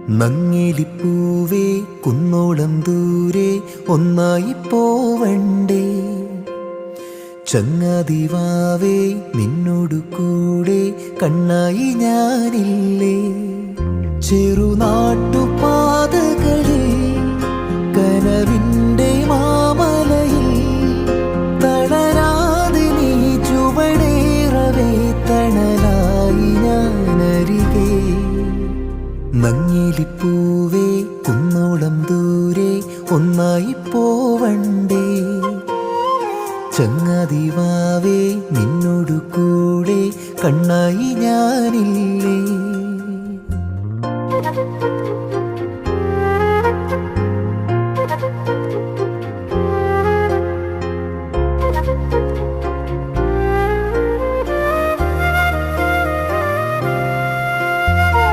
നങ്ങിലിപ്പൂവേ കുന്നോളം ദൂരെ ഒന്നായി പോവണ്ടേ, ചങ്ങാതിവാവേ നിന്നോടു കൂടെ കണ്ണായി ഞാനില്ലേ. ചെറുനാട്ടുപാതകളിൽ കനവിൻ്റെ മാമലയിൽ തളരാതെ നീ ചുവടേറവേ തണലായി ഞാനരികെ. നങ്ങിലിപ്പൂവേ കുന്നോളം ദൂരെ ഒന്നായി പോവണ്ടേ, ചങ്ങാതിവാവേ നിന്നോടു കൂടെ കണ്ണായി ഞാനില്ലേ.